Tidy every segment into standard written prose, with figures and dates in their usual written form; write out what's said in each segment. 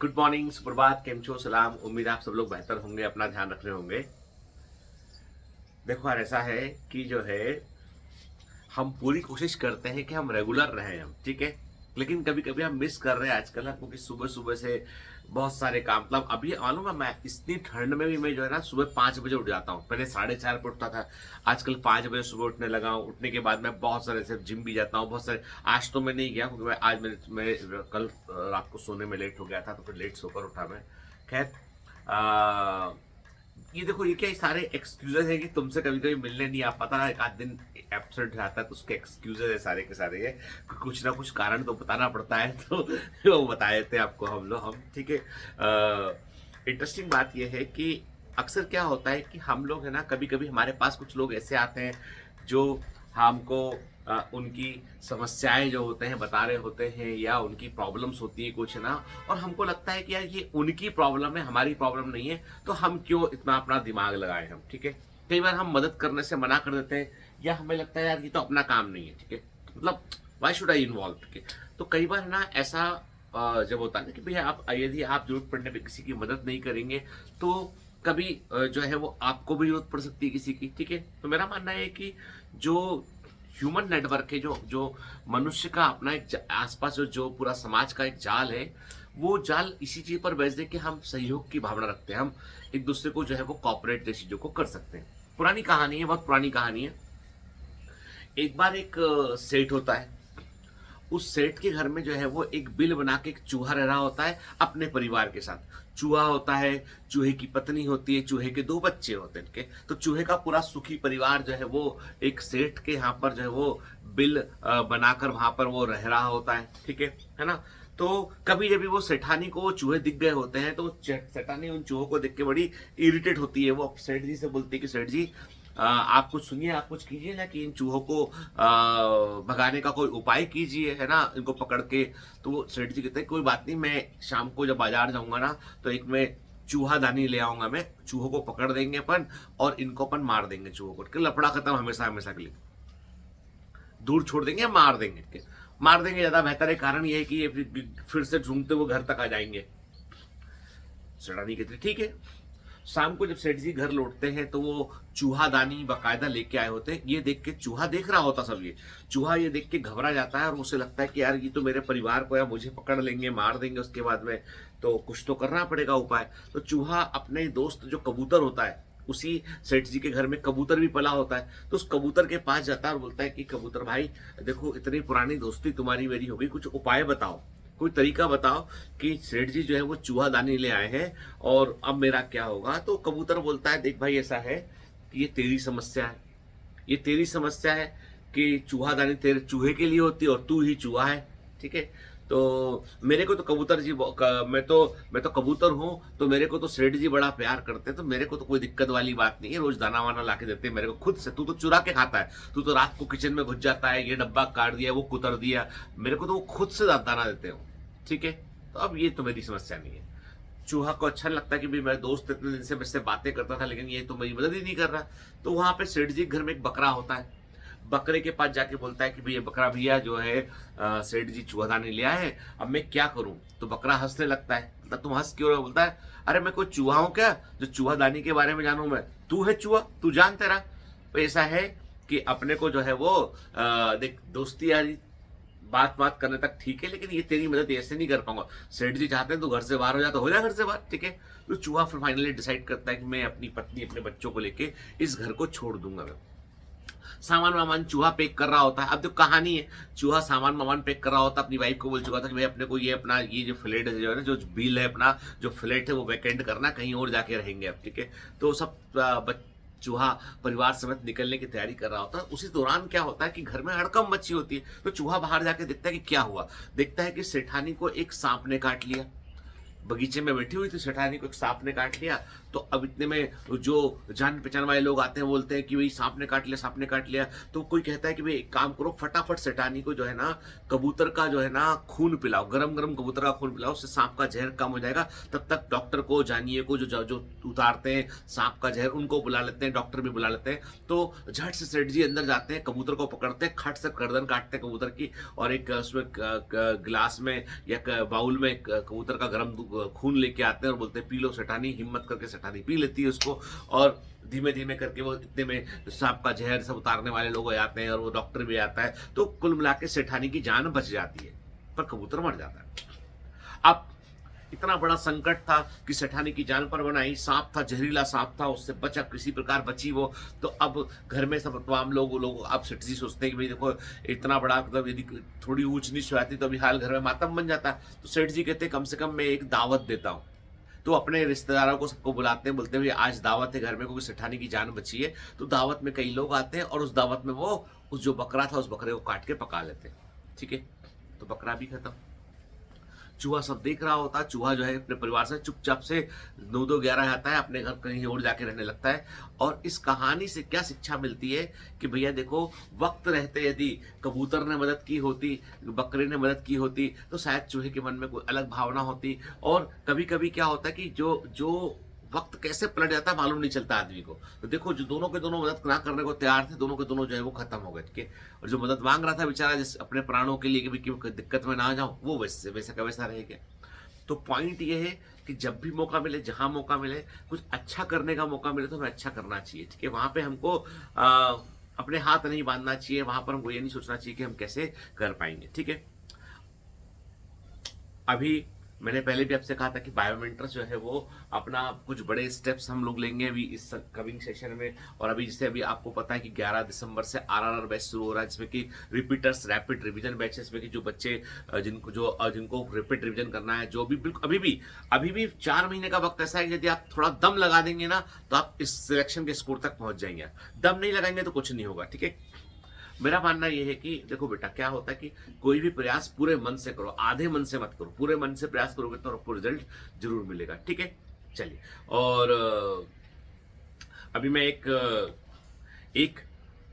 Good morning, सुप्रभात, केम छो, सलाम। उम्मीद आप सब लोग बेहतर होंगे, अपना ध्यान रख रहे होंगे। देखो यार, ऐसा है कि जो है हम पूरी कोशिश करते हैं कि हम रेगुलर रहें हम, ठीक है। लेकिन कभी कभी हम मिस कर रहे हैं आजकल हम, क्योंकि सुबह सुबह से बहुत सारे काम, मतलब अभी मालूम है, मैं इतनी ठंड में भी मैं जो है ना सुबह 5 बजे उठ जाता हूँ। पहले 4:30 पे उठता था, आजकल 5 बजे सुबह उठने लगा हूँ। उठने के बाद मैं बहुत सारे से जिम भी जाता हूँ, बहुत सारे। आज तो मैं नहीं गया क्योंकि मैं कल रात को सोने में लेट हो गया था, तो फिर लेट सोकर उठा मैं। खैर, ये देखो, ये क्या, ये सारे एक्सक्यूजेस है कि तुमसे कभी कभी मिलने नहीं आ पाता, एक आध दिन एब्सेंट रहता है, तो उसके एक्सक्यूजेस है सारे के सारे। ये कुछ ना कुछ कारण तो बताना पड़ता है, तो वो बता देते हैं आपको हम, ठीक है। इंटरेस्टिंग बात ये है कि अक्सर क्या होता है कि हम लोग है ना, कभी कभी हमारे पास कुछ लोग ऐसे आते हैं जो हमको उनकी समस्याएं जो होते हैं बता रहे होते हैं, या उनकी प्रॉब्लम्स होती है कुछ ना, और हमको लगता है कि यार ये उनकी प्रॉब्लम है, हमारी प्रॉब्लम नहीं है, तो हम क्यों इतना अपना दिमाग लगाएं हम, ठीक है। कई बार हम मदद करने से मना कर देते हैं, या हमें लगता है यार ये तो अपना काम नहीं है, ठीक है, मतलब वाई शुड आई इन्वॉल्व, ठीक है। तो कई बार ना ऐसा जब होता है ना कि भैया आप, यदि आप जरूरत पड़ने पे किसी की मदद नहीं करेंगे, तो कभी जो है वो आपको भी जरूरत पड़ सकती है किसी की, ठीक है। तो मेरा मानना है कि जो ह्यूमन नेटवर्क है, जो जो मनुष्य का अपना एक आसपास जो पूरा समाज का एक जाल है, वो जाल इसी चीज पर बेच दे कि हम सहयोग की भावना रखते हैं, हम एक दूसरे को जो है वो कॉपरेट जैसी चीजों को कर सकते हैं। पुरानी कहानी है, बहुत पुरानी कहानी है। एक बार एक सेठ होता है, उस सेठ के घर में जो है वो एक बिल बना के एक चूहा रह रहा होता है अपने परिवार के साथ। चूहा होता है, चूहे की पत्नी होती है, चूहे के 2 बच्चे होते हैं, ठीक है। तो चूहे का पूरा सुखी परिवार जो है वो एक सेठ के यहाँ पर जो है वो बिल बनाकर वहां पर वो रह रहा होता है, ठीक है ना। तो कभी जब भी वो सेठानी को वो चूहे दिख गए होते हैं, तो सेठानी उन चूहों को देख के बड़ी इरिटेट होती है। वो सेठ जी से बोलती है कि सेठ जी, आप कुछ सुनिए, आप कुछ कीजिए ना, कि इन चूहों को भगाने का कोई उपाय कीजिए, है ना, इनको पकड़ के। तो वो सेठ जी कहते हैं कोई बात नहीं, मैं शाम को जब बाजार जाऊंगा ना, तो एक मैं चूहा दानी ले आऊंगा, मैं चूहों को पकड़ देंगे अपन, और इनको अपन मार देंगे, चूहों को, कि लफड़ा खत्म हमेशा हमेशा के लिए, दूर छोड़ देंगे, मार देंगे। मार देंगे ज्यादा बेहतर है, कारण ये है कि ये फिर से ढूंढते हुए घर तक आ जाएंगे। सेठानी कहती ठीक है। शाम को जब सेठ जी घर लौटते हैं, तो वो चूहादानी बाकायदा लेके आए होते हैं। ये देख के चूहा देख रहा होता सब, ये चूहा ये देख के घबरा जाता है, और उसे लगता है कि यार ये तो मेरे परिवार को या मुझे पकड़ लेंगे, मार देंगे उसके बाद में, तो कुछ तो करना पड़ेगा उपाय। तो चूहा अपने दोस्त जो कबूतर होता है, उसी सेठ जी के घर में कबूतर भी पला होता है, तो उस कबूतर के पास जाता है और बोलता है कि कबूतर भाई, देखो इतनी पुरानी दोस्ती तुम्हारी मेरी हो गई, कुछ उपाय बताओ, कोई तरीका बताओ कि सेठ जी जो है वो चूहादानी ले आए हैं, और अब मेरा क्या होगा। तो कबूतर बोलता है देख भाई, ऐसा है कि ये तेरी समस्या है, ये तेरी समस्या है कि चूहादानी तेरे चूहे के लिए होती है, और तू ही चूहा है, ठीक है। तो मेरे को तो कबूतर जी मैं तो कबूतर हूँ, तो मेरे को तो सेठ जी बड़ा प्यार करते हैं, तो मेरे को तो कोई दिक्कत वाली बात नहीं है, रोज दाना वाना ला के देते हैं मेरे को खुद से। तू तो चुरा के खाता है, तू तो रात को किचन में घुस जाता है, ये डब्बा काट दिया, वो कुतर दिया, मेरे को तो वो खुद से दाना देते हो, ठीक है। तो अब ये तो मेरी समस्या नहीं है। चूहा को अच्छा लगता है कि भाई मेरा दोस्त इतने दिन से मुझसे बातें करता था, लेकिन ये तो मेरी मदद ही नहीं कर रहा। तो वहां पे सेठ जी के घर में एक बकरा होता है, बकरे के पास जाके बोलता है कि भैया बकरा भैया जो है सेठ जी चूहादानी ले आए हैं, अब मैं क्या करूं। तो बकरा हंसने लगता है, बोलता तुम हंस क्यों रहे हो। बोलता है अरे मैं कोई चूहा हूं क्या जो चूहादानी के बारे में जानूं, मैं तू है चूहा, तू जान तेरा। तो ऐसा है कि अपने को जो है वो देख, दोस्ती यारी बात बात करने तक ठीक है, लेकिन ये तेरी मदद ऐसे नहीं कर पाऊंगा। सेठ जी चाहते हैं तो घर से बाहर हो जा, तो हो जा घर से बाहर, ठीक है। तो चूहा फिर फाइनली डिसाइड करता है कि मैं अपनी पत्नी अपने बच्चों को लेके इस घर को छोड़ दूंगा। मैं सामान वामान चूहा पैक कर रहा होता है। अब जो कहानी है, चूहा सामान वामान पैक कर रहा होता है, अपनी वाइफ को बोल चुका था कि भाई अपने को ये अपना ये जो फ्लैट है, जो है ना, जो बिल है अपना, जो फ्लैट है वो वैकेंट करना, कहीं और जाके रहेंगे अब, ठीक है। तो सब चूहा परिवार समेत निकलने की तैयारी कर रहा होता है। उसी दौरान क्या होता है कि घर में हड़कंप मची होती है। तो चूहा बाहर जाके देखता है कि क्या हुआ। देखता है कि सेठानी को एक सांप ने काट लिया, बगीचे में बैठी हुई थी, सेठानी को एक सांप ने काट लिया। तो अब इतने में जो जान पहचान वाले लोग आते हैं, बोलते हैं कि भाई सांप ने काट लिया, सांप ने काट लिया। तो कोई कहता है कि भाई एक काम करो, फटाफट सेठानी को जो है ना कबूतर का जो है ना खून पिलाओ, गरम गरम कबूतर का खून पिलाओ, उससे सांप का जहर कम हो जाएगा। तब तक डॉक्टर को, जानिए को, जो उतारते हैं सांप का जहर, उनको बुला लेते हैं, डॉक्टर भी बुला लेते हैं। तो झट से सेठ जी अंदर जाते हैं, कबूतर को पकड़ते हैं, खट से गर्दन काटते हैं कबूतर की, और एक उसमें गिलास में या बाउल में कबूतर का गर्म खून लेके आते हैं और बोलते हैं पी लो सेठानी, हिम्मत करके सेठानी पी लेती है उसको, और धीमे धीमे करके वो इतने में सांप का जहर सब उतारने वाले लोग आ जाते हैं और वो डॉक्टर भी आता है, तो कुल मिला के सेठानी की जान बच जाती है, पर कबूतर मर जाता है। अब इतना बड़ा संकट था कि सेठानी की जान पर बनाई, सांप था, जहरीला सांप था, उससे बचा, किसी प्रकार बची वो। तो अब घर में सब तमाम लोग अब सेठ जी सोचते हैं कि भाई देखो इतना बड़ा, मतलब यदि थोड़ी ऊंच नीच हो जाती तो अभी हाल घर में मातम बन जाता। तो सेठ जी कहते हैं कम से कम मैं एक दावत देता हूँ। तो अपने रिश्तेदारों को सबको बुलाते हैं, बोलते हैं भाई आज दावत है घर में, क्योंकि सेठानी की जान बची है। तो दावत में कई लोग आते हैं और उस दावत में वो उस जो बकरा था उस बकरे को काट के पका लेते हैं। ठीक है, तो बकरा भी खत्म। चूहा सब देख रहा होता है, चूहा जो है अपने परिवार से चुपचाप से 9-2-11 आता है, अपने घर कहीं और जाके रहने लगता है। और इस कहानी से क्या शिक्षा मिलती है कि भैया देखो, वक्त रहते यदि कबूतर ने मदद की होती, बकरे ने मदद की होती, तो शायद चूहे के मन में कोई अलग भावना होती। और कभी कभी क्या होता है कि जो जो वक्त कैसे पलट जाता है मालूम नहीं चलता आदमी को। तो देखो, जो दोनों के दोनों मदद ना करने को तैयार थे, दोनों के दोनों जो है वो खत्म हो गए। ठीक है, और जो मदद मांग रहा था बेचारा, जिस अपने प्राणों के लिए कि भाई दिक्कत में ना आ जाऊं, वो वैसे वैसा का वैसा रह गया। तो पॉइंट ये है कि जब भी मौका मिले, जहां मौका मिले, कुछ अच्छा करने का मौका मिले तो हमें अच्छा करना चाहिए। ठीक है, वहां पे हमको अपने हाथ नहीं बांधना चाहिए, वहां पर हमको ये नहीं सोचना चाहिए कि हम कैसे कर पाएंगे। ठीक है, अभी मैंने पहले भी आपसे कहा था कि बायोमेंटर्स जो है वो अपना कुछ बड़े स्टेप्स हम लोग लेंगे अभी इस कमिंग सेशन में। और अभी जैसे अभी आपको पता है कि 11 दिसंबर से आरआरआर बैच शुरू हो रहा है, जिसमें कि रिपीटर्स रैपिड रिवीजन बैच है, इसमें कि जो बच्चे जिनको रैपिड रिवीजन करना है, जो भी बिल्कुल अभी भी 4 महीने का वक्त ऐसा है कि यदि आप थोड़ा दम लगा देंगे ना तो आप इस सिलेक्शन के स्कोर तक पहुंच जाएंगे। दम नहीं लगाएंगे तो कुछ नहीं होगा। ठीक है, मेरा मानना यह है कि देखो बेटा, क्या होता है कि कोई भी प्रयास पूरे मन से करो, आधे मन से मत करो। पूरे मन से प्रयास करोगे तो आपको रिजल्ट जरूर मिलेगा। ठीक है, चलिए। और अभी मैं एक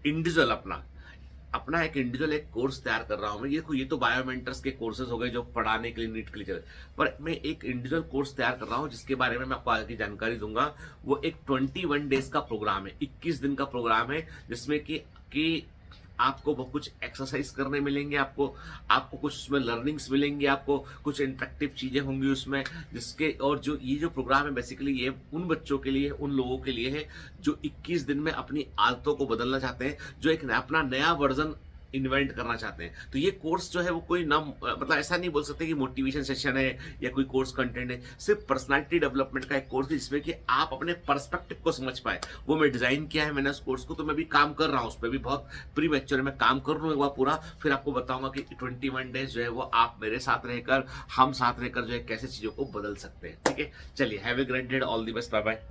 इंडिविजुअल अपना एक इंडिविजुअल एक कोर्स तैयार कर रहा हूं मैं। ये तो बायोमेंटर्स के कोर्सेज हो गए जो पढ़ाने के लिए, नीट के लिए चले, पर मैं एक इंडिविजुअल कोर्स तैयार कर रहा हूं जिसके बारे में मैं आपको आगे की जानकारी दूंगा। वो एक 21 डेज का प्रोग्राम है, 21 दिन का प्रोग्राम है, जिसमें कि आपको बहुत कुछ एक्सरसाइज करने मिलेंगे, आपको कुछ उसमें लर्निंग्स मिलेंगी, आपको कुछ इंटरेक्टिव चीजें होंगी उसमें, जिसके और जो ये जो प्रोग्राम है बेसिकली ये उन बच्चों के लिए, उन लोगों के लिए है जो 21 दिन में अपनी आदतों को बदलना चाहते हैं, जो एक अपना नया वर्जन इन्वेंट करना चाहते हैं। तो ये कोर्स जो है वो कोई ना, मतलब ऐसा नहीं बोल सकते कि मोटिवेशन सेशन है या कोई कोर्स कंटेंट है, सिर्फ पर्सनालिटी डेवलपमेंट का एक कोर्स है जिसमें कि आप अपने पर्सपेक्टिव को समझ पाए। वो मैं डिजाइन किया है मैंने उस कोर्स को, तो मैं भी काम कर रहा हूँ उस पर भी, बहुत प्री मैच्योर में काम कर लूँगा पूरा, फिर आपको बताऊंगा कि 21 डेज जो है वो आप मेरे साथ रहकर, हम साथ रहकर जो है कैसे चीजों को बदल सकते हैं। ठीक है, चलिए, have a great day, all the best, bye bye.